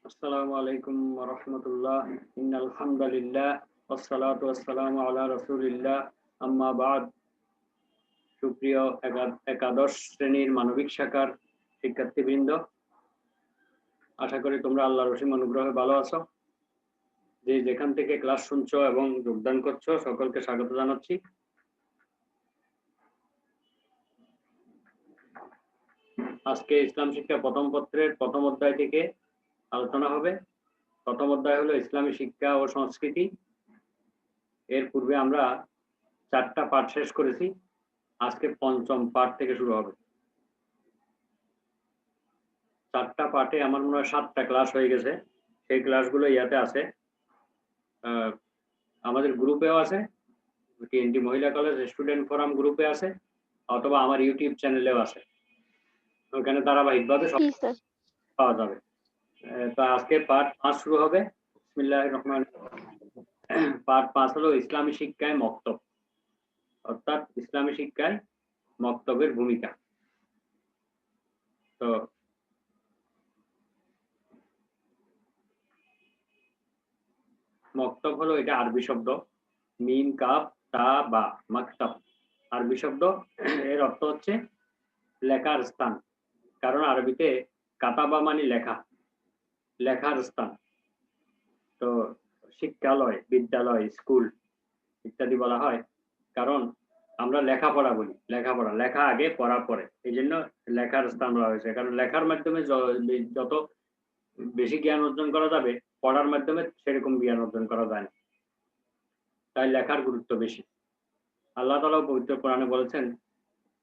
আসসালামু আলাইকুম ওয়া রাহমাতুল্লাহ। ইন্নাল হামদালিল্লাহ ওয়াসসালাতু ওয়াসসালামু আলা রাসূলিল্লাহ। আম্মা বা'দ। সুপ্রিয় একাদশ শ্রেণীর মানবিক শাখার শিক্ষার্থীবৃন্দ, আশা করি তোমরা আল্লাহর অসীম অনুগ্রহে ভালো আছো। যে যেখান থেকে ক্লাস শুনছো এবং যোগদান করছো সকলকে স্বাগত জানাচ্ছি। আজকে ইসলাম শিক্ষা প্রথম পত্রের প্রথম অধ্যায় থেকে আলোচনা হবে। প্রথম অধ্যায় হলো ইসলামী শিক্ষা ও সংস্কৃতি। এর পূর্বে আমরা 4টা পাঠ শেষ করেছি। আজকে পঞ্চম পাঠ থেকে শুরু হবে। 4টা পাঠে আমার মনে হয় 7টা ক্লাস হয়ে গেছে। সেই ক্লাসগুলো ইয়াতে আছে, আমাদের গ্রুপেও আছে, টিএনটি মহিলা কলেজ স্টুডেন্ট ফোরাম গ্রুপে আছে, অথবা আমার ইউটিউব চ্যানেলেও আছে। ওখানে ধারাবাহিকভাবে সব পাওয়া যাবে। তো আজকে পাঠ 5 শুরু হবে। বিসমিল্লাহির রহমানির রহিম। পাঠ 5 হলো ইসলামী শিক্ষায় মক্তব, অর্থাৎ ইসলামী শিক্ষায় মক্তবের ভূমিকা। তো মক্তব হলো, এটা আরবি শব্দ, মিম কাফ তা বা মাকতাব, আরবি শব্দ। এর অর্থ হচ্ছে লেখার স্থান, কারণ আরবিতে কাতাবা মানে লেখা, লেখার স্থান। তো শিক্ষালয়, বিদ্যালয়, স্কুল ইত্যাদি বলা হয়, কারণ আমরা লেখাপড়া বলি, লেখাপড়া, লেখা আগে পড়া পরে, এই জন্য লেখার স্থান বলা হয়েছে। কারণ লেখার মাধ্যমে যত বেশি জ্ঞান অর্জন করা যাবে, পড়ার মাধ্যমে সেরকম জ্ঞান অর্জন করা যায় না, তাই লেখার গুরুত্ব বেশি। আল্লাহ তাআলা পবিত্র কোরআনে বলেছেন,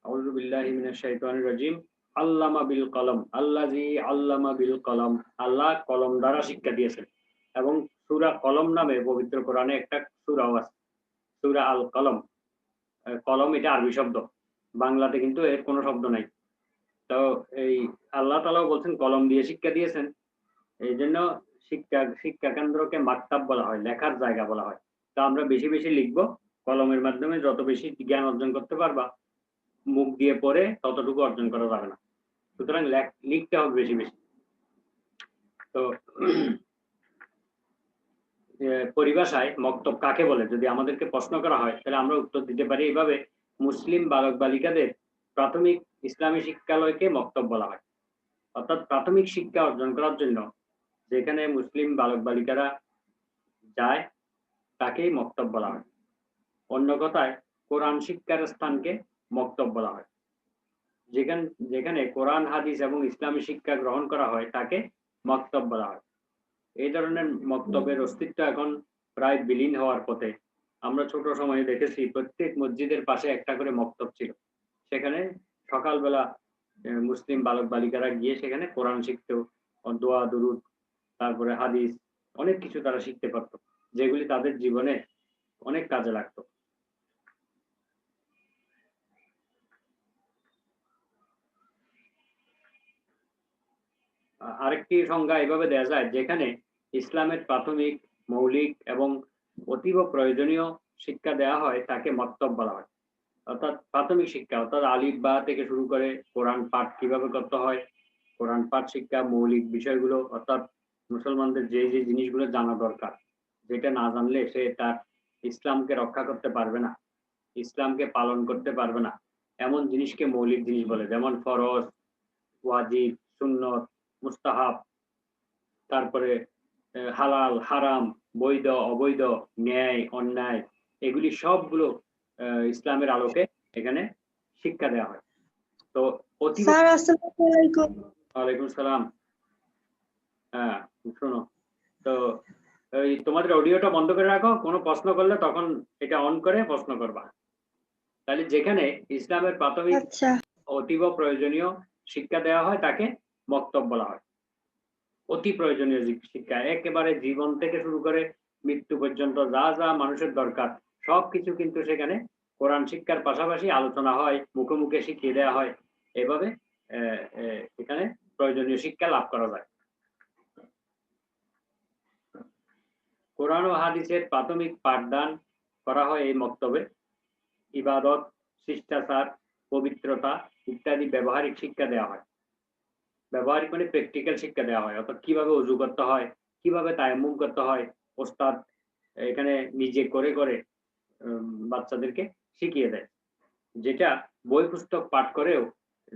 আউযু বিল্লাহি মিনাশ শাইতানির রাজিম, আল্লামা বিল কলম, আল্লাযী আল্লামা বিল কলম, আল্লাহ কলম দ্বারা শিক্ষা দিয়েছেন। এবং সূরা কলম নামে পবিত্র কোরআনে একটা সূরাও আছে, সূরা আল কলম। কলম এটা আরবি শব্দ, বাংলাতে কিন্তু এর কোনো শব্দ নাই। তো এই আল্লাহ তাআলাও বলছেন কলম দিয়ে শিক্ষা দিয়েছেন। এই জন্য শিক্ষা কেন্দ্রকে মাকতাব বলা হয়, লেখার জায়গা বলা হয়। তো আমরা বেশি বেশি লিখবো, কলমের মাধ্যমে যত বেশি জ্ঞান অর্জন করতে পারবা, মুখ দিয়ে পড়ে ততটুকু অর্জন করা যাবে না। সুতরাং লিখতে হবে বেশি বেশি। তো পরিভাষায় মক্তব কাকে বলে যদি আমাদেরকে প্রশ্ন করা হয়, তাহলে আমরা উত্তর দিতে পারি এইভাবে: মুসলিম বালক বালিকাদের প্রাথমিক ইসলামী শিক্ষালয়কে মক্তব বলা হয়। অর্থাৎ প্রাথমিক শিক্ষা অর্জন করার জন্য যেখানে মুসলিম বালক বালিকারা যায়, তাকেই মক্তব বলা হয়। অন্য কথায় কোরআন শিক্ষার স্থানকে মক্তব বলা হয়। যেখানে কোরআন, হাদিস এবং ইসলামী শিক্ষা গ্রহণ করা হয়, তাকে মক্তব বলা হয়। এই ধরনের মক্তবের অস্তিত্ব এখন প্রায় বিলীন হওয়ার পথে। আমরা ছোট সময়ে দেখেছি প্রত্যেক মসজিদের পাশে একটা করে মক্তব ছিল। সেখানে সকালবেলা মুসলিম বালক বালিকারা গিয়ে সেখানে কোরআন শিখত, দোয়া দুরুদ, তারপরে হাদিস, অনেক কিছু তারা শিখতে পারত, যেগুলি তাদের জীবনে অনেক কাজে লাগতো। আরেকটি সংজ্ঞা এভাবে দেয়া যায়, যেখানে ইসলামের প্রাথমিক, মৌলিক এবং অতীব প্রয়োজনীয় শিক্ষা দেওয়া হয়, তাকে মক্তব বলা হয়। অর্থাৎ প্রাথমিক শিক্ষা, অর্থাৎ আলিফ বা থেকে শুরু করে কোরআন পাঠ কিভাবে করতে হয়, কোরআন পাঠ শিক্ষা, মৌলিক বিষয়গুলো, অর্থাৎ মুসলমানদের যে যে জিনিসগুলো জানা দরকার, যেটা না জানলে সে তার ইসলামকে রক্ষা করতে পারবে না, ইসলামকে পালন করতে পারবে না, এমন জিনিসকে মৌলিক জিনিস বলে। যেমন ফরজ, ওয়াজিব, সুন্নত, মুস্তাহাব, তারপরে হালাল, হারাম, বৈধ, অবৈধ, ন্যায়, অন্যায়, এগুলি সবগুলো ইসলামের আলোকে এখানে শিক্ষা দেওয়া হয়। তো স্যার, আসসালামু আলাইকুম। ওয়ালাইকুম সালাম। হ্যাঁ, শোনো, তো তোমাদের অডিওটা বন্ধ করে রাখো, কোনো প্রশ্ন করলে তখন এটা অন করে প্রশ্ন করবা। তাহলে যেখানে ইসলামের প্রাথমিক অতীব প্রয়োজনীয় শিক্ষা দেওয়া হয়, তাকে মক্তব বলা হয়। অতি প্রয়োজনীয় শিক্ষা, একেবারে জীবন থেকে শুরু করে মৃত্যু পর্যন্ত যা যা মানুষের দরকার, সবকিছু কিন্তু সেখানে কোরআন শিক্ষার পাশাপাশি আলোচনা হয়, মুখে মুখে শিখিয়ে দেওয়া হয়। এভাবে এখানে প্রয়োজনীয় শিক্ষা লাভ করা যায়। কোরআন ও হাদিসের প্রাথমিক পাঠদান করা হয় এই মক্তবে। ইবাদত, শিষ্টাচার, পবিত্রতা ইত্যাদি ব্যবহারিক শিক্ষা দেওয়া হয়। ব্যবহারিক মানে প্র্যাকটিক্যাল শিক্ষা দেওয়া হয়, অর্থাৎ কিভাবে ওযু করতে হয়, কিভাবে তায়াম্মুম করতে হয়, ওস্তাদ এখানে নিজে করে করে বাচ্চাদেরকে শিখিয়ে দেয়, যেটা বই পুস্তক পাঠ করেও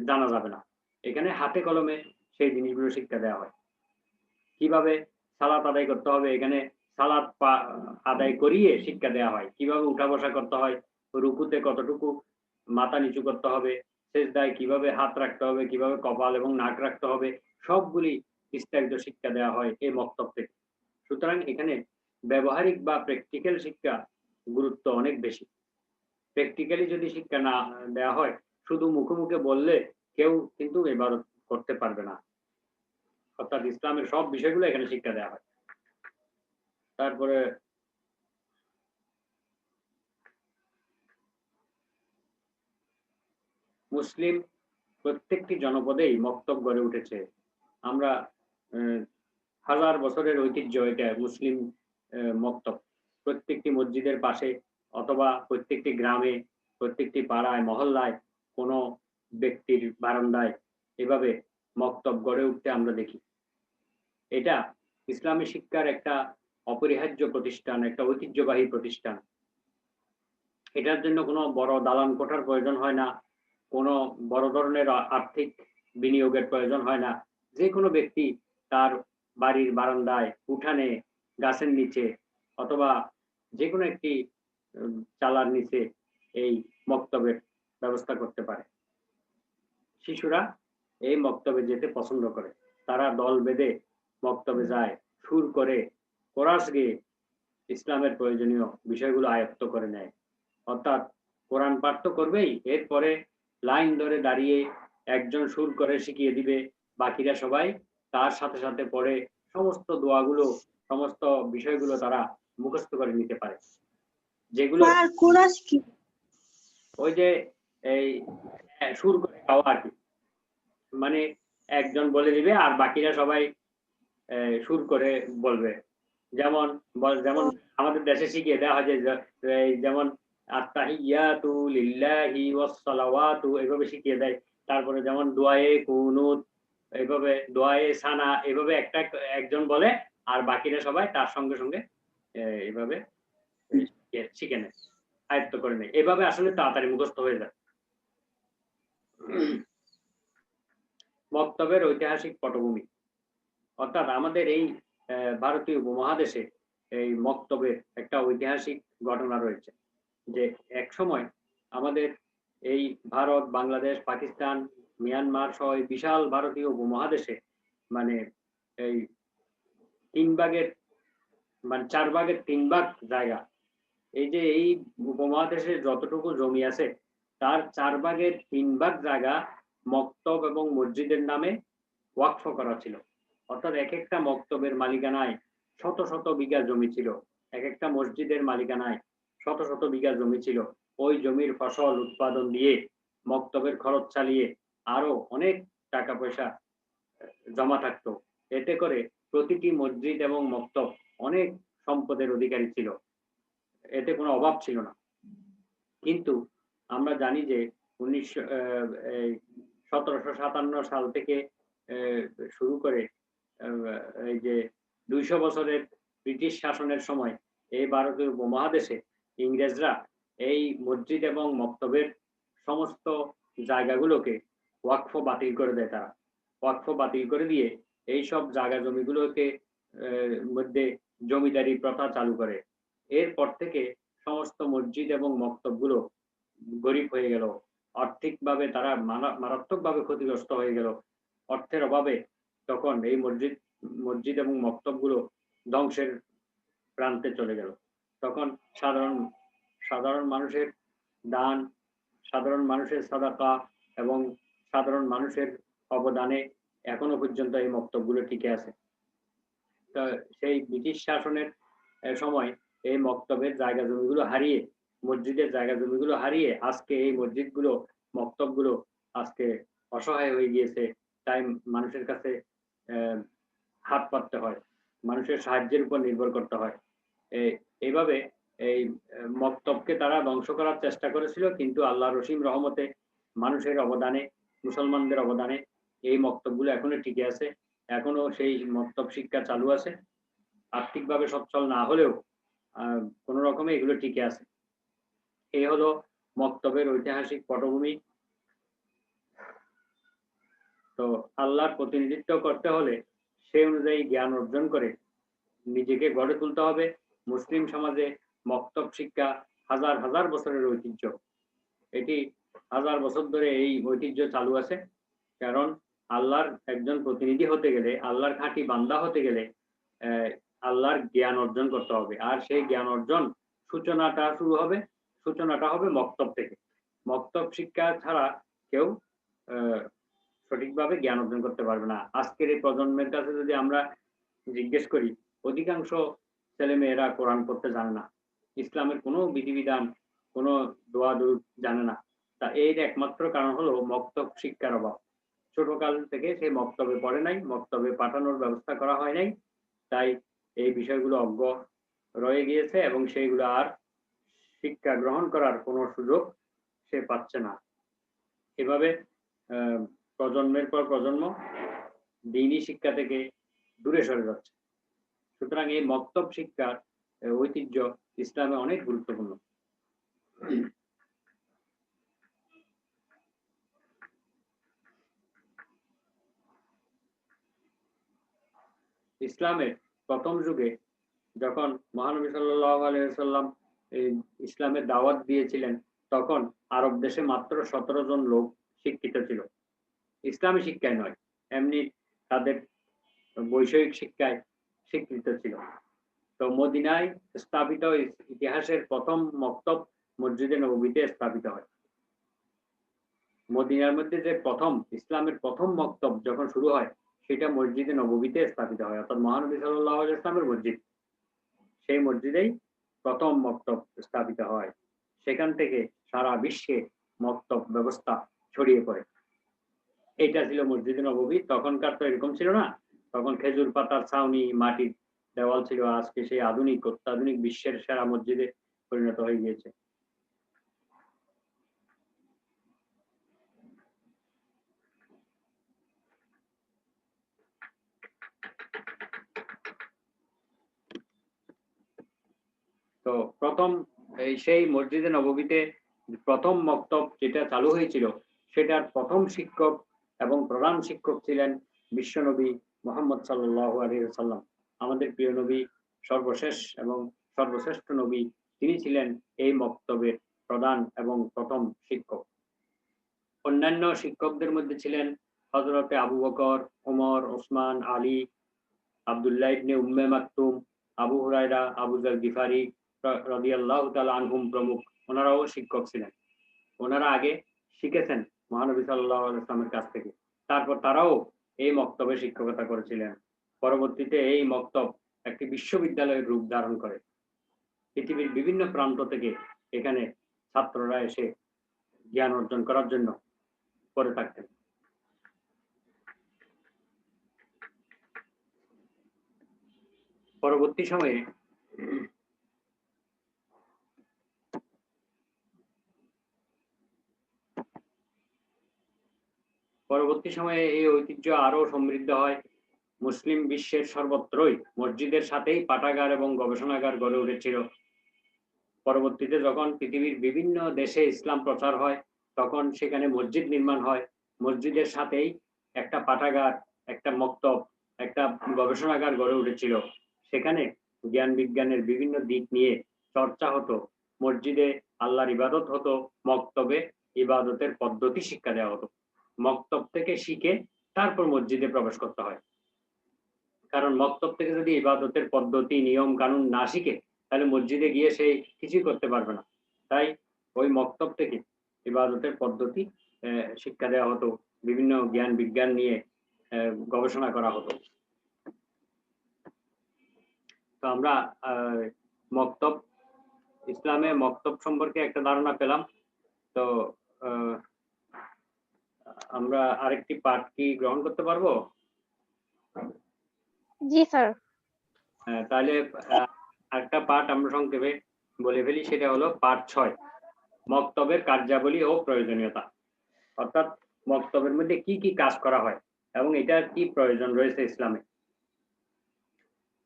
জানা যাবে না। এখানে হাতে কলমে সেই জিনিসগুলো শিক্ষা দেওয়া হয়। কিভাবে সালাত আদায় করতে হবে, এখানে সালাত আদায় করিয়ে শিক্ষা দেওয়া হয়। কিভাবে উঠা বসা করতে হয়, রুকুতে কতটুকু মাথা নিচু করতে হবে, সেজদায় কিভাবে হাত রাখতে হবে, কিভাবে কপাল এবং নাক রাখতে হবে, সবগুলি বিস্তারিত শিক্ষা দেওয়া হয় এই মক্তব থেকে। সুতরাং এখানে ব্যবহারিক বা প্র্যাকটিক্যাল শিক্ষা গুরুত্ব অনেক বেশি। প্র্যাকটিক্যালি যদি শিক্ষা না দেওয়া হয়, শুধু মুখে মুখে বললে কেউ কিন্তু ইবাদত করতে পারবে না। অর্থাৎ ইসলামের সব বিষয়গুলো এখানে শিক্ষা দেওয়া হয়। তারপরে মুসলিম প্রত্যেকটি জনপদেই মক্তব গড়ে উঠেছে। আমরা হাজার বছরের ঐতিহ্য এটা মুসলিম মক্তব। প্রত্যেকটি মসজিদের পাশে অথবা প্রত্যেকটি গ্রামে, প্রত্যেকটি পাড়ায় মহল্লায়, কোনো ব্যক্তির বারান্দায় এভাবে মক্তব গড়ে উঠতে আমরা দেখি। এটা ইসলামী শিক্ষার একটা অপরিহার্য প্রতিষ্ঠান, একটা ঐতিহ্যবাহী প্রতিষ্ঠান। এটার জন্য কোনো বড় দালান কোঠার প্রয়োজন হয় না, কোনো বড় ধরনের আর্থিক বিনিয়োগের প্রয়োজন হয় না। যে কোনো ব্যক্তি তার বাড়ির বারান্দায়, উঠানে, গাছের নিচে অথবা যে কোনো একটি চালার নিচে এই মক্তবের ব্যবস্থা করতে পারে। শিশুরা এই মক্তবে যেতে পছন্দ করে। তারা দল বেঁধে মক্তবে যায়, সুর করে, কোরাস গেয়ে ইসলামের প্রয়োজনীয় বিষয়গুলো আয়ত্ত করে নেয়। অর্থাৎ কোরআন পাঠ তো করবেই, এরপরে লাইন ধরে দাঁড়িয়ে একজন সুর করে শিখিয়ে দিবে, বাকিরা সবাই তার সাথে সাথে পড়ে সমস্ত দোয়াগুলো, সমস্ত বিষয়গুলো তারা মুখস্থ করে নিতে পারে। যেগুলো স্যার কোরাস কি? ওই যে এই সুর করে গাওয়া আর কি, মানে একজন বলে দিবে আর বাকিরা সবাই সুর করে বলবে। যেমন যেমন আমাদের দেশে শিখিয়ে দেওয়া হয় যে যেমন আত্তাহিয়াতু লিল্লাহি ওয়াস সালাওয়াতু এইভাবে শিখিয়ে দেয়। তারপরে যেমন দোয়ায়ে কুনুত, এইভাবে দোয়ায়ে সানা, এভাবে একজন বলে আর বাকিরা সবাই তার সঙ্গে সঙ্গে এইভাবে শিখে নেয়, আয়ত্ত করে নেয়। এভাবে আসলে তাড়াতাড়ি মুখস্থ হয়ে যায়। মক্তবের ঐতিহাসিক পটভূমি, অর্থাৎ আমাদের এই ভারতীয় উপমহাদেশে এই মক্তবের একটা ঐতিহাসিক ঘটনা রয়েছে, যে এক সময় আমাদের এই ভারত, বাংলাদেশ, পাকিস্তান, মিয়ানমার সহ বিশাল ভারতীয় উপমহাদেশে মানে এই 3 ভাগের মানে 4 ভাগের 3 ভাগ জায়গা, এই যে এই উপমহাদেশে যতটুকু জমি আছে তার 4 ভাগের 3 ভাগ জায়গা মক্তব এবং মসজিদের নামে ওয়াকফ করা ছিল। অর্থাৎ এক একটা মক্তবের মালিকানায় শত শত বিঘা জমি ছিল, এক একটা মসজিদের মালিকানায় শত শত বিঘা জমি ছিল। ওই জমির ফসল উৎপাদন দিয়ে মক্তবের খরচ চালিয়ে আরো অনেক টাকা পয়সা জমা থাকতো। এতে করে প্রতিটি মসজিদ এবং মক্তব অনেক সম্পদের অধিকারী ছিল, এতে কোনো অভাব ছিল না। কিন্তু আমরা জানি যে 1757 সাল থেকে শুরু করে এই যে 200 বছরের ব্রিটিশ শাসনের সময় এই ভারতীয় উপমহাদেশে ইংরেজরা এই মসজিদ এবং মক্তবের সমস্ত জায়গাগুলোকে ওয়াকফ বাতিল করে দেয়। তারা ওয়াকফ বাতিল করে দিয়ে এই সব জায়গা জমিগুলোকে মধ্যে জমিদারি প্রথা চালু করে। এরপর থেকে সমস্ত মসজিদ এবং মক্তবগুলো গরিব হয়ে গেল, আর্থিকভাবে তারা মারাত্মকভাবে ক্ষতিগ্রস্ত হয়ে গেল। অর্থের অভাবে তখন এই মসজিদ এবং মক্তবগুলো ধ্বংসের প্রান্তে চলে গেল। তখন সাধারণ মানুষের দান, সাধারণ মানুষের সাদাকা এবং সাধারণ মানুষের অবদানে এখনো পর্যন্ত এই মক্তবগুলো টিকে আছে। তো সেই ব্রিটিশ শাসনের সময় এই মক্তবের জায়গা জমিগুলো হারিয়ে, মসজিদের জায়গা জমিগুলো হারিয়ে আজকে এই মসজিদগুলো, মক্তবগুলো আজকে অসহায় হয়ে গিয়েছে। তাই মানুষের কাছে হাত পাততে হয়, মানুষের সাহায্যের উপর নির্ভর করতে হয়। এইভাবে এই মক্তবকে তারা ধ্বংস করার চেষ্টা করেছিল, কিন্তু আল্লাহ রহিম রহমতে মানুষের অবদানে, মুসলমানদের অবদানে এই মক্তবগুলো এখনো টিকে আছে, এখনো সেই মক্তব শিক্ষা চালু আছে। আর্থিকভাবে সচ্ছল না হলেও কোন রকমে এগুলো টিকে আছে। এই হলো মক্তবের ঐতিহাসিক পটভূমি। তো আল্লাহর প্রতিনিধিত্ব করতে হলে সেই অনুযায়ী জ্ঞান অর্জন করে নিজেকে গড়ে তুলতে হবে। মুসলিম সমাজে মক্তব শিক্ষা হাজার হাজার বছরের ঐতিহ্য। এটি হাজার বছর ধরে এই ঐতিহ্য চালু আছে। কারণ আল্লাহর একজন প্রতিনিধি হতে গেলে, আল্লাহর খাঁটি বান্দা হতে গেলে আল্লাহর জ্ঞান অর্জন করতে হবে। আর সেই জ্ঞান অর্জন সূচনাটা হবে মক্তব থেকে। মক্তব শিক্ষা ছাড়া কেউ সঠিকভাবে জ্ঞান অর্জন করতে পারবে না। আজকের এই প্রজন্মের কাছে যদি আমরা জিজ্ঞেস করি, অধিকাংশ ছেলে মেয়েরা কোরআন পড়তে জানে না, ইসলামের কোনো বিধিবিধান, কোনো দোয়া দুরূদ জানে না। তা এর একমাত্র কারণ হলো মক্তব শিক্ষার অভাব। ছোটকাল থেকে সে মক্তবে পড়ে নাই, মক্তবে পাঠানোর ব্যবস্থা করা হয় নাই, তাই এই বিষয়গুলো অজ্ঞ রয়ে গিয়েছে এবং সেইগুলো আর শিক্ষা গ্রহণ করার কোনো সুযোগ সে পাচ্ছে না। এভাবে প্রজন্মের পর প্রজন্ম দ্বীনি শিক্ষা থেকে দূরে সরে যাচ্ছে। সুতরাং এই মক্তব শিক্ষার ঐতিহ্য ইসলামে অনেক গুরুত্বপূর্ণ। ইসলামের প্রথম যুগে যখন মহানবী সাল্লাল্লাহু আলাইহি ওয়াসাল্লাম ইসলামের দাওয়াত দিয়েছিলেন, তখন আরব দেশে মাত্র 17 জন লোক শিক্ষিত ছিল। ইসলামী শিক্ষায় নয়, এমনি তাদের বৈষয়িক শিক্ষায় স্বীকৃত ছিল। তো মদিনায় স্থাপিত ইতিহাসের প্রথম মক্তব মসজিদে নববীতে স্থাপিত হয়। মদিনার মধ্যে যে প্রথম ইসলামের প্রথম মক্তব যখন শুরু হয়, সেটা মসজিদে নববীতে স্থাপিত হয়, অর্থাৎ মহানবী সাল্লাল্লাহু আলাইহি ওয়াসাল্লামের মসজিদ। সেই মসজিদেই প্রথম মক্তব স্থাপিত হয়। সেখান থেকে সারা বিশ্বে মক্তব ব্যবস্থা ছড়িয়ে পড়ে। এটা ছিল মসজিদে নববী। তখনকার তো এরকম ছিল না, তখন খেজুর পাতার ছাউনি, মাটির দেওয়াল ছিল। আজকে সেই আধুনিক, অত্যাধুনিক বিশ্বের সেরা মসজিদে পরিণত হয়ে গিয়েছে। তো প্রথম সেই মসজিদে নববীতে প্রথম মক্তব যেটা চালু হয়েছিল, সেটার প্রথম শিক্ষক এবং প্রধান শিক্ষক ছিলেন বিশ্বনবী মুহাম্মদ সাল্লাল্লাহু আলাইহি ওয়াসাল্লাম। আমাদের প্রিয় নবী, সর্বশেষ এবং সর্বশ্রেষ্ঠ নবী, তিনি ছিলেন এই মক্তবের প্রধান এবং প্রথম শিক্ষক। অন্যান্য শিক্ষকদের মধ্যে ছিলেন হযরতে আবু বকর, ওমর, ওসমান, আলী, আব্দুল্লাহ ইবনে উম্মে মাকতুম, আবু হুরায়রা, আবু যর গিফারি রাদিয়াল্লাহু তাআলা আনহুম প্রমুখ। ওনারাও শিক্ষক ছিলেন। ওনারা আগে শিখেছেন মহানবী সাল্লাল্লাহু আলাইহি ওয়াসাল্লামের কাছ থেকে, তারপর তারাও এই মক্তবে শিক্ষকতা করেছিলেন। পরবর্তীতে এই মক্তব একটি বিশ্ববিদ্যালয়ের রূপ ধারণ করে। পৃথিবীর বিভিন্ন প্রান্ত থেকে এখানে ছাত্ররা এসে জ্ঞান অর্জন করার জন্য পড়ে থাকতেন। পরবর্তী সময়ে এই ঐতিহ্য আরো সমৃদ্ধ হয়। মুসলিম বিশ্বের সর্বত্রই মসজিদের সাথেই পাঠাগার এবং গবেষণাগার গড়ে উঠেছিল। পরবর্তীতে যখন পৃথিবীর বিভিন্ন দেশে ইসলাম প্রচার হয়, তখন সেখানে মসজিদ নির্মাণ হয়। মসজিদের সাথেই একটা পাঠাগার, একটা মক্তব, একটা গবেষণাগার গড়ে উঠেছিল। সেখানে জ্ঞান বিজ্ঞানের বিভিন্ন দিক নিয়ে চর্চা হতো। মসজিদে আল্লাহর ইবাদত হতো, মক্তবে ইবাদতের পদ্ধতি শিক্ষা দেওয়া হতো। মক্তব থেকে শিখে তারপর মসজিদে প্রবেশ করতে হয়। কারণ মক্তব থেকে যদি ইবাদতের পদ্ধতি, নিয়ম কানুন না শিখে, তাহলে মসজিদে গিয়ে সে কিছুই করতে পারবে না। তাই ওই মক্তব থেকে ইবাদতের পদ্ধতি শিক্ষা দেওয়া হতো, বিভিন্ন জ্ঞান বিজ্ঞান নিয়ে গবেষণা করা হতো। তো আমরা মক্তব, ইসলামে মক্তব সম্পর্কে একটা ধারণা পেলাম। তো আমরা আরেকটি পাঠ কি গ্রহণ করতে পারবো? জি স্যার। তাহলে একটা পাঠ আমরা সংক্ষেপে বলে ফেলি, সেটা হলো পাঠ 6, মক্তবের কার্যাবলী ও প্রয়োজনীয়তা। অর্থাৎ মক্তবের মধ্যে কি কি কাজ করা হয় এবং এটার কি প্রয়োজন রয়েছে ইসলামে।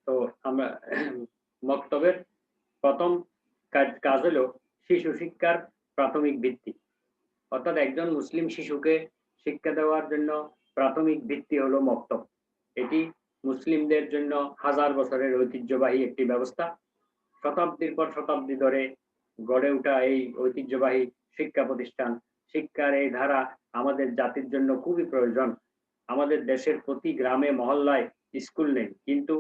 তো আমরা মক্তবের প্রথম কাজ হলো শিশু শিক্ষার প্রাথমিক ভিত্তি, অর্থাৎ একজন মুসলিম শিশুকে শিক্ষা দেওয়ার জন্য প্রাথমিক ভিত্তি হলো মক্তব। এটি মুসলিমদের জন্য হাজার বছরের ঐতিহ্যবাহী একটি ব্যবস্থা। শতাব্দীর পর শতাব্দী ধরে গড়ে ওঠা এই ঐতিহ্যবাহী শিক্ষা প্রতিষ্ঠান, শিক্ষার এই ধারা আমাদের জাতির জন্য খুবই প্রয়োজন। আমাদের দেশের প্রতি গ্রামে মহল্লায় স্কুল নেই, কিন্তু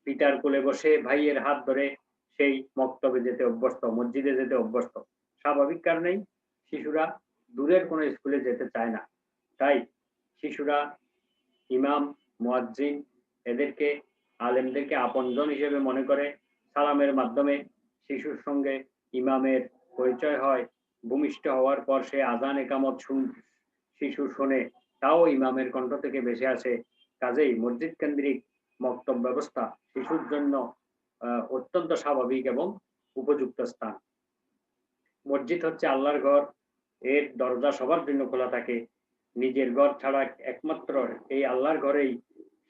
পিতার কোলে বসে ভাইয়ের হাত ধরে সেই মক্তবে যেতে অভ্যস্ত, মসজিদে যেতে অভ্যস্ত। স্বাভাবিক কারণেই শিশুরা দূরের কোনো স্কুলে যেতে চায় না। তাই শিশুরা ইমাম, মুয়াজ্জিন এদেরকে, আলেমদেরকে আপনজন হিসেবে মনে করে। সালামের মাধ্যমে শিশুর সঙ্গে ইমামের পরিচয় হয়। ভূমিষ্ঠ হওয়ার পর সে আজান একামত শিশু শোনে, তাও ইমামের কণ্ঠ থেকে ভেসে আসে। কাজেই মসজিদ কেন্দ্রিক মক্তব ব্যবস্থা শিশুর জন্য অত্যন্ত স্বাভাবিক এবং উপযুক্ত স্থান। মসজিদ হচ্ছে আল্লাহর ঘর, এর দরজা সবার জন্য খোলা থাকে। নিজের ঘর ছাড়া একমাত্র এই আল্লাহর ঘরেই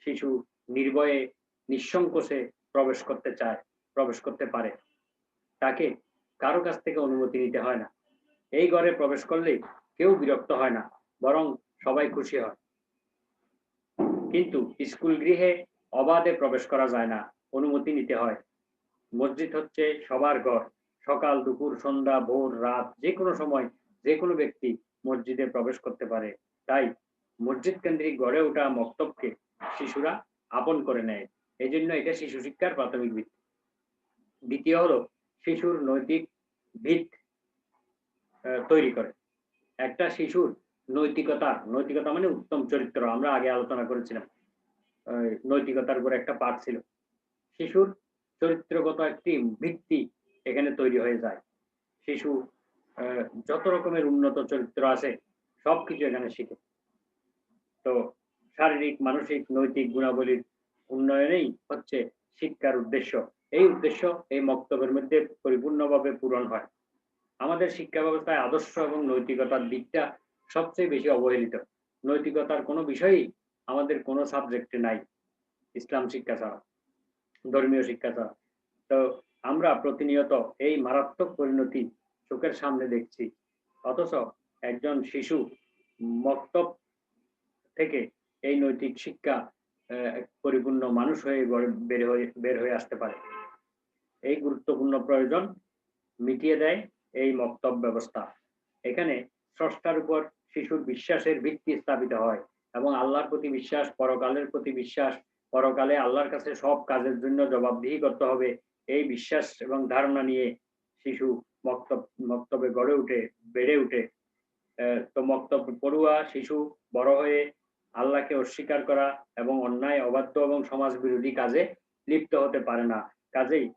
শিশু নির্ভয়ে নিঃসংকোচে প্রবেশ করতে চায়, প্রবেশ করতে পারে। তাকে কারো কাছ থেকে অনুমতি নিতে হয় না। এই ঘরে প্রবেশ করলে কেউ বিরক্ত হয় না, বরং সবাই খুশি হয়। কিন্তু স্কুল গৃহে অবাধে প্রবেশ করা যায় না, অনুমতি নিতে হয়। মসজিদ হচ্ছে সবার ঘর। সকাল, দুপুর, সন্ধ্যা, ভোর, রাত, যে কোনো সময় যে কোনো ব্যক্তি মসজিদে প্রবেশ করতে পারে। তাই মসজিদ কেন্দ্রিক গড়ে ওঠা মক্তবকে শিশুরা আপন করে নেয়। এই জন্য এটা শিশু শিক্ষার প্রাথমিক ভিত্তি। দ্বিতীয় হলো শিশুর নৈতিক ভিত তৈরি করে। একটা শিশুর নৈতিকতা মানে উত্তম চরিত্র, আমরা আগে আলোচনা করেছিলাম। নৈতিকতার উপর একটা পাঠ ছিল। শিশুর চরিত্রগত একটি ভিত্তি এখানে তৈরি হয়ে যায়। শিশু যত রকমের উন্নত চরিত্র আছে সবকিছু এখানে শিখে। তো শারীরিক, মানসিক, নৈতিক গুণাবলীর উন্নয়নেই হচ্ছে শিক্ষার উদ্দেশ্য। এই উদ্দেশ্য এই মক্তবের মধ্যে পরিপূর্ণভাবে পূরণ হয়। আমাদের শিক্ষা ব্যবস্থায় আদর্শ এবং নৈতিকতার দিকটা সবচেয়ে বেশি অবহেলিত। নৈতিকতার কোনো বিষয়ই আমাদের কোনো সাবজেক্টে নাই, ইসলাম শিক্ষা ছাড়া, ধর্মীয় শিক্ষা ছাড়া। তো আমরা প্রতিনিয়ত এই মারাত্মক পরিণতি চোখের সামনে দেখছি। অথচ একজন শিশু মক্তব থেকে এই নৈতিক শিক্ষা পরিপূর্ণ মানুষ হয়ে বের হয়ে আসতে পারে। এই গুরুত্বপূর্ণ প্রয়োজন মিটিয়ে দেয় এই মক্তব ব্যবস্থা। এখানে স্রষ্টার উপর শিশুর বিশ্বাসের ভিত্তি স্থাপিত হয় এবং আল্লাহর প্রতি বিশ্বাস, পরকালের প্রতি বিশ্বাস, পরকালে আল্লাহর কাছে সব কাজের জন্য জবাবদিহি করতে হবে, এই বিশ্বাস এবং ধারণা নিয়ে শিশু মক্তবে বেড়ে উঠে। তো মক্তব পড়ুয়া শিশু বড় হয়ে আল্লাহকে অস্বীকার করা এবং অন্যায়, অবাধ্য এবং সমাজ বিরোধী কাজে লিপ্ত হতে পারে না। কাজেই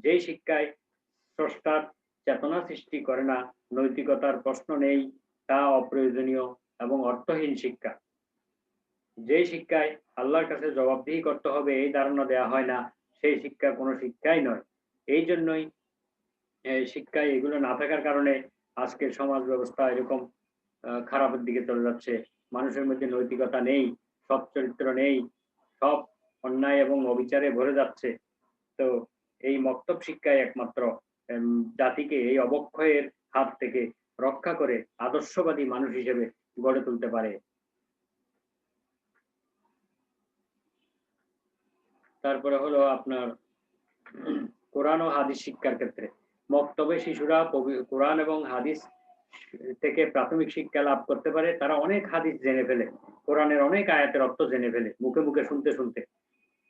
যেই শিক্ষায় স্রষ্টার চেতনা সৃষ্টি করে না, নৈতিকতার প্রশ্ন নেই, তা অপ্রয়োজনীয় এবং অর্থহীন শিক্ষা। যেই শিক্ষায় আল্লাহর কাছে জবাবদিহি করতে হবে এই ধারণা দেওয়া হয় না, সেই শিক্ষা কোনো শিক্ষাই নয়। এই জন্যই শিক্ষায় এগুলো না থাকার কারণে আজকের সমাজ ব্যবস্থা এরকম খারাপের দিকে চলে যাচ্ছে। মানুষের মধ্যে নৈতিকতা নেই, সৎ চরিত্র নেই, সব অন্যায় এবং অবিচারে ভরে যাচ্ছে। তো এই মক্তব শিক্ষায় একমাত্র জাতিকে এই অবক্ষয়ের হাত থেকে রক্ষা করে আদর্শবাদী মানুষ হিসেবে গড়ে তুলতে পারে। তারপরে হলো আপনার কোরআন ও হাদিস শিক্ষার ক্ষেত্রে মক্তবে শিশুরা কোরআন এবং হাদিস থেকে প্রাথমিক শিক্ষা লাভ করতে পারে। তারা অনেক হাদিস জেনে ফেলে, কোরআনের অনেক আয়াতের অর্থ জেনে ফেলে মুখে মুখে শুনতে শুনতে।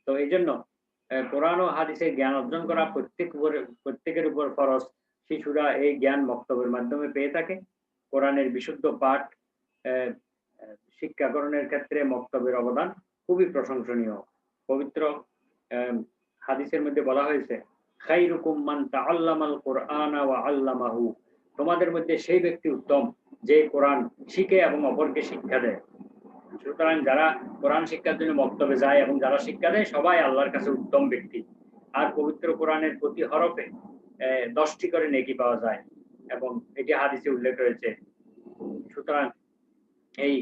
তো এই জন্য কোরআন ও হাদিসের জ্ঞান অর্জন করা প্রত্যেকের উপর ফরজ। শিশুরা এই জ্ঞান মক্তবের মাধ্যমে পেয়ে থাকে। কোরআনের বিশুদ্ধ পাঠ শিক্ষাকরণের ক্ষেত্রে মক্তবের অবদান খুবই প্রশংসনীয়। পবিত্র হাদিসের মধ্যে বলা হয়েছে, খাইরুকুম মান তাআল্লামাল কুরআনা ওয়া আল্লামাহু, তোমাদের মধ্যে সেই ব্যক্তি উত্তম যে কোরআন শিখে এবং অপরকে শিক্ষা দেয়। সুতরাং যারা কোরআন শিক্ষার জন্য মক্তবে যায় এবং যারা শিক্ষা দেয় সবাই আল্লাহর কাছে উত্তম ব্যক্তি। আর পবিত্র কোরআনের প্রতি হরফে 10টি করে নেকি পাওয়া যায় এবং এটি হাদিসে উল্লেখ রয়েছে। সুতরাং এই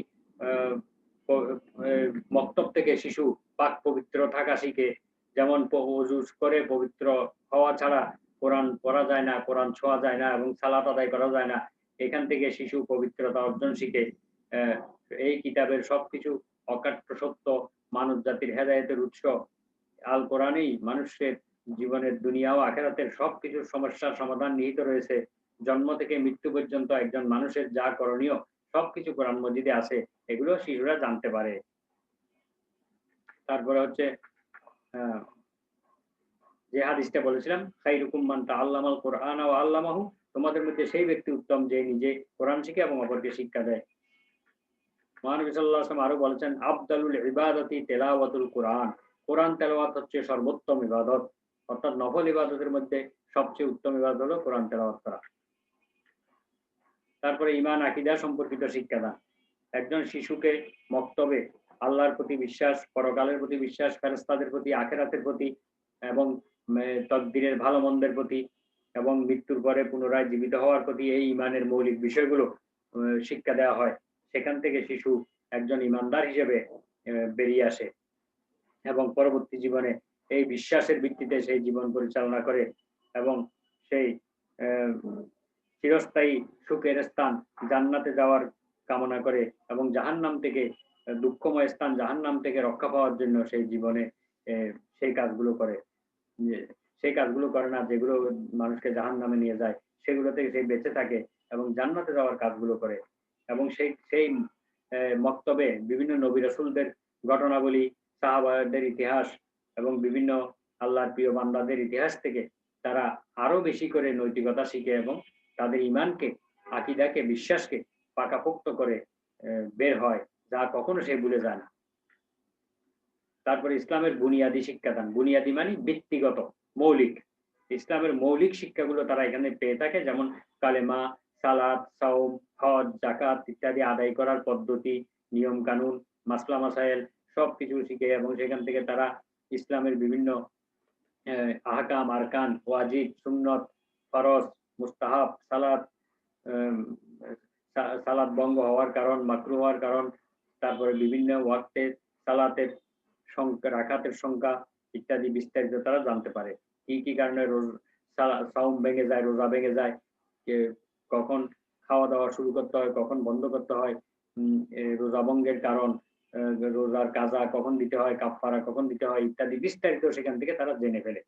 মক্তব থেকে শিশু পাক পবিত্র থাকা শিখে, যেমন ওযু করে পবিত্র হওয়া ছাড়া কোরআন পড়া যায় না, কোরআন ছোঁয়া যায় না এবং সালাত আদায় করা যায় না। এখান থেকে শিশু পবিত্রতা অর্জন শিখে। এই কিতাবের সবকিছু অকাট্য সত্য, মানব জাতির হেদায়েতের উৎস। আল কোরআনেই মানুষের জীবনের দুনিয়া ও আখিরাতের সবকিছুর সমস্যার সমাধান নিহিত রয়েছে। জন্ম থেকে মৃত্যু পর্যন্ত একজন মানুষের যা করণীয় সবকিছু কোরআন মজিদে আছে। এগুলো শিশুরা জানতে পারে। তারপরে হচ্ছে যে হাদিসটা বলেছিলাম, খায়রুকুম মান তাআল্লামাল কুরআন ওয়া আল্লামাহু, তোমাদের মধ্যে সেই ব্যক্তি উত্তম যে নিজে কোরআন শিখে এবং অপরকে শিক্ষা দেয়। মহানবী সাল্লাল্লাহু আলাইহি ওয়াসাল্লাম আরো বলেছেন, আফদালুল ইবাদাতি তিলাওয়াতুল কুরআন, কোরআন তেলাওয়াত হচ্ছে সর্বোত্তম ইবাদত। অর্থাৎ নফল ইবাদতের মধ্যে সবচেয়ে উত্তম ইবাদত হলো কোরআন তেলাওয়াত করা। তারপরে ঈমান আকীদা সম্পর্কিত শিক্ষাদান। একজন শিশুকে মক্তবে আল্লাহর প্রতি বিশ্বাস, পরকালের প্রতি বিশ্বাস, ফেরেশতাদের প্রতি, আখিরাতের প্রতি এবং তকদিরের ভালো মন্দের প্রতি এবং মৃত্যুর পরে পুনরায় জীবিত হওয়ার প্রতি এই ঈমানের মৌলিক বিষয়গুলো শিক্ষা দেওয়া হয়। সেখান থেকে শিশু একজন ঈমানদার হিসেবে বেরিয়ে আসে এবং পরবর্তী জীবনে এই বিশ্বাসের ভিত্তিতে সেই জীবন পরিচালনা করে এবং সেই চিরস্থায়ী সুখের স্থান জান্নাতে যাওয়ার কামনা করে এবং জাহান্নাম থেকে, দুঃখময় স্থান জাহান্নাম থেকে রক্ষা পাওয়ার জন্য সেই জীবনে সেই কাজগুলো করে। সেই কাজগুলো করে না যেগুলো মানুষকে জাহান্নামে নিয়ে যায়, সেগুলো থেকে সে বেঁচে থাকে এবং জান্নাতে যাওয়ার কাজগুলো করে। এবং সেই মক্তবে বিভিন্ন নবী রাসূলদের ঘটনাবলী, সাহাবাদের ইতিহাস এবং বিভিন্ন আল্লাহর প্রিয় বান্দাদের ইতিহাস থেকে তারা আরো বেশি করে নৈতিকতা শিখে এবং তাদের ঈমানকে, আকীদাকে, বিশ্বাসকে পাকাপোক্ত করে বের হয়, যা কখনো সে ভুলে যায় না। তারপরে ইসলামের বুনিয়াদী শিক্ষাদান। বুনিয়াদী মানে ব্যক্তিগত, মৌলিক। ইসলামের মৌলিক শিক্ষাগুলো তারা এখানে পেয়ে থাকে, যেমন কালেমা, সালাত, সাওম, হজ, যাকাত ইত্যাদি আদায় করার পদ্ধতি, নিয়ম কানুন, মাসলা মাসাইল সবকিছু শিখে এবং সেখান থেকে তারা ইসলামের বিভিন্ন আহকাম, আরকান, ওয়াজিব, সুন্নত, ফরজ, মুস্তাহাব, সালাত ভঙ্গ হওয়ার কারণ, মাকরুহ হওয়ার কারণ, তারপরে বিভিন্ন ওয়াক্তে সালাতের সংখ্যা, রাকাতের সংখ্যা ইত্যাদি বিস্তারিত তারা জানতে পারে। কি কি কারণে সাওম ভেঙে যায়, রোজা ভেঙে যায়, কখন খাওয়া দাওয়া শুরু করতে হয়, কখন বন্ধ করতে হয়, রোজা ভঙ্গের কারণ, রোজার কাজা কখন দিতে হয়, কাফফারা কখন দিতে হয় ইত্যাদি বিস্তারিত সেখান থেকে তারা জেনে ফেলে।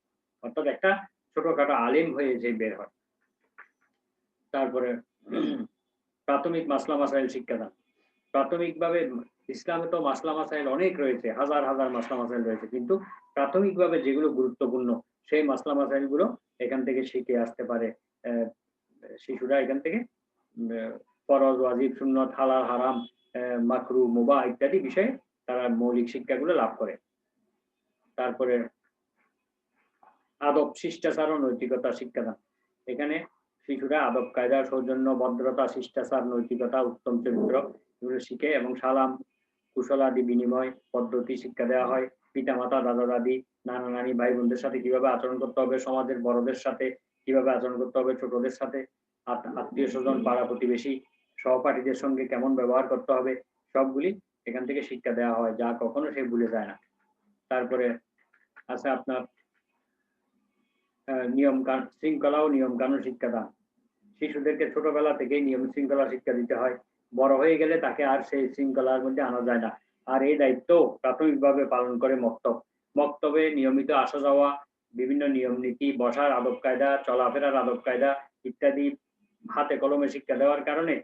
অর্থাৎ একটা ছোটখাটো আলেম হয়ে যে বের হয়। তারপরে প্রাথমিক মাসলা মাসাইল শিক্ষাদান। প্রাথমিকভাবে ইসলামে তো মাসলা মাসাইল অনেক রয়েছে, হাজার হাজার মাসলা মাসাইল রয়েছে, কিন্তু প্রাথমিকভাবে যেগুলো গুরুত্বপূর্ণ সেই মাসলা মাসাইল গুলো এখান থেকে শিখে আসতে পারে শিশুরা। এখান থেকে ফরজ, ওয়াজিব, সুন্নত, হালাল, হারাম, মাকরু, মুবাহ ইত্যাদি বিষয়ে তারা মৌলিক শিক্ষাগুলো লাভ করে। তারপরে আদব, শিষ্টাচার ও নৈতিকতা শিক্ষাদান। এখানে শিশুরা আদব কায়দা, সৌজন্য, ভদ্রতা, শিষ্টাচার, নৈতিকতা, উত্তম চরিত্র এগুলো শিখে এবং সালাম, কুশলাদি বিনিময় পদ্ধতি শিক্ষা দেওয়া হয়। পিতামাতা, দাদা দাদি, নানা নানি, ভাই বোনদের সাথে কিভাবে আচরণ করতে হবে, সমাজের বড়দের সাথে কিভাবে আচরণ করতে হবে, ছোটদের সাথে, আত্মীয় স্বজন, পাড়া প্রতিবেশী, সহপাঠীদের সঙ্গে কেমন ব্যবহার করতে হবে, সবগুলি এখান থেকে শিক্ষা দেওয়া হয়, যা কখনো সে ভুলে যায় না। তারপরে আছে আপনার নিয়ম শৃঙ্খলা ও নিয়ম কানুন শিক্ষাদান। শিশুদেরকে ছোটবেলা থেকেই নিয়ম শৃঙ্খলা শিক্ষা দিতে হয়। বড় হয়ে গেলে তাকে আর সেই শৃঙ্খলার মধ্যে আনা যায় না। আর এই দায়িত্ব প্রাথমিকভাবে পালন করে মক্তব। মক্তবে নিয়মিত আসা যাওয়া, বিভিন্ন নিয়ম নীতি, বসার আদব কায়দা, চলাফেরার আদব কায়দা ইত্যাদি হাতে কলমে শিক্ষা দেওয়ার কারণে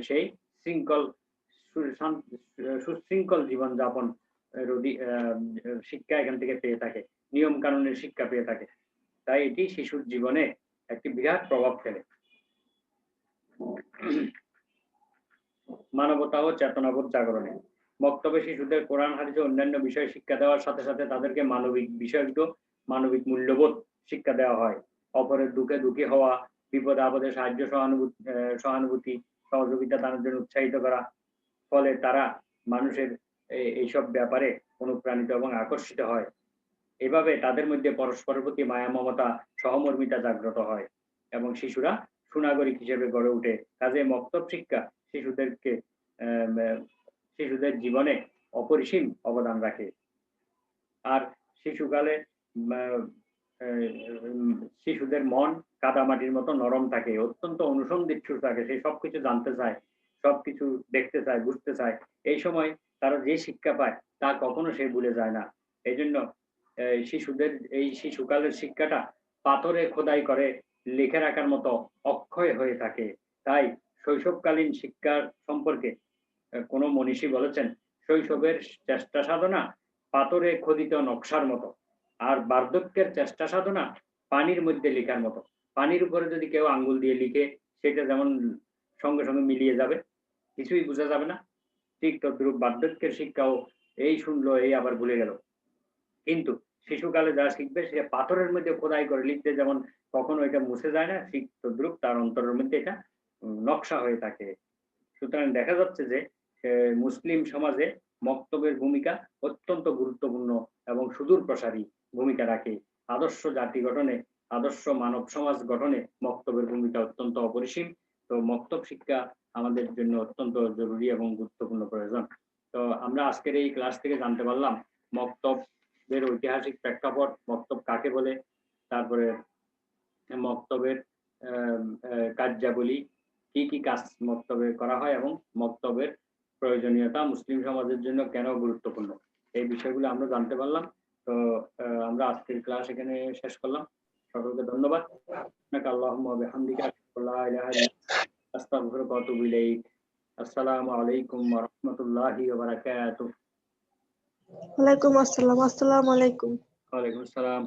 সেই সুশৃঙ্খল জীবনযাপন শিক্ষা এখান থেকে পেয়ে থাকে, নিয়ম কানুনের শিক্ষা পেয়ে থাকে। তাই এটি শিশুর জীবনে একটি বিরাট প্রভাব ফেলে। মানবতা ও চেতনাবোধ জাগরণে। মক্তবে শিশুদের কোরআন, হাদিস ও অন্যান্য বিষয় শিক্ষা দেওয়ার সাথে সাথে তাদেরকে মানবিক বিষয়গুলো, মানবিক মূল্যবোধ শিক্ষা দেওয়া হয়। অপরের দুঃখে দুঃখী হওয়া, বিপদে আপদে সাহায্য, সহানুভূতি, সহযোগিতা দানের জন্য উৎসাহিত করা। ফলে তারা মানুষের এইসব ব্যাপারে অনুপ্রাণিত এবং আকর্ষিত হয়। এভাবে তাদের মধ্যে পরস্পরের প্রতি মায়া, মমতা, সহমর্মিতা জাগ্রত হয় এবং শিশুরা সুনাগরিক হিসেবে গড়ে ওঠে। কাজে মক্তব শিক্ষা শিশুদের জীবনে অপরিসীম অবদান রাখে। আর শিশুকালে শিশুদের মন কাদামাটির মতো নরম থাকে, অত্যন্ত অনুসন্ধিৎসু থাকে, সে সবকিছু জানতে চায়, সবকিছু দেখতে চায়, বুঝতে চায়। এই সময় তারা যে শিক্ষা পায় তা কখনো সে ভুলে যায় না। এইজন্য শিশুদের এই শিশুকালের শিক্ষাটা পাথরে খোদাই করে লিখে রাখার মতো অক্ষয় হয়ে থাকে। তাই শৈশবকালীন শিক্ষার সম্পর্কে কোনো মনীষী বলেছেন, শৈশবের চেষ্টা সাধনা পাথরে খোদিত নকশার মতো, আর বার্ধক্যের চেষ্টা সাধনা পানির মধ্যে লেখার মতো। পানির উপরে যদি কেউ আঙ্গুল দিয়ে লিখে সেটা যেমন সঙ্গে সঙ্গে মিলিয়ে যাবে, কিছুই বোঝা যাবে না, ঠিক তদ্রূপ বার্ধক্যের শিক্ষাও এই শুনলো এই আবার ভুলে গেল। কিন্তু শিশুকালে যা শিখবে সে পাথরের মধ্যে খোদাই করে লিখতে যেমন কখনো এটা মুছে যায় না, ঠিক তদ্রূপ তার অন্তরের মধ্যে এটা নকশা হয়ে থাকে। সুতরাং দেখা যাচ্ছে যে মুসলিম সমাজে মক্তবের ভূমিকা অত্যন্ত গুরুত্বপূর্ণ এবং সুদূর প্রসারী ভূমিকা রাখে। আদর্শ জাতি গঠনে, আদর্শ মানব সমাজ গঠনে মক্তবের ভূমিকা অত্যন্ত অপরিসীম। তো মক্তব শিক্ষা আমাদের জন্য অত্যন্ত জরুরি এবং গুরুত্বপূর্ণ প্রয়োজন। তো আমরা আজকের এই ক্লাস থেকে জানতে পারলাম মক্তবের ঐতিহাসিক প্রেক্ষাপট, মক্তব কাকে বলে, তারপরে মক্তবের কার্যাবলী, কি কি কাজ মক্তবে করা হয় এবং মক্তবের প্রয়োজনীয়তা মুসলিম সমাজের জন্য কেন গুরুত্বপূর্ণ, এই বিষয়গুলো আমরা জানতে পারলাম। তো আমরা আজকের ক্লাস এখানে শেষ করলাম। সকলকে ধন্যবাদ। আপনাকে আল্লাহুম্মা ওয়া বিহামদিকা আশহাদু আল্লা ইলাহা ইল্লা আনতা আস্তাগফিরুকা ওয়া আতুবু ইলাইক। আসসালামু আলাইকুম ওয়া রাহমাতুল্লাহি ওয়া বারাকাতুহু। ওয়ালাইকুম আসসালাম। আসসালামু আলাইকুম। ওয়া আলাইকুম আসসালাম।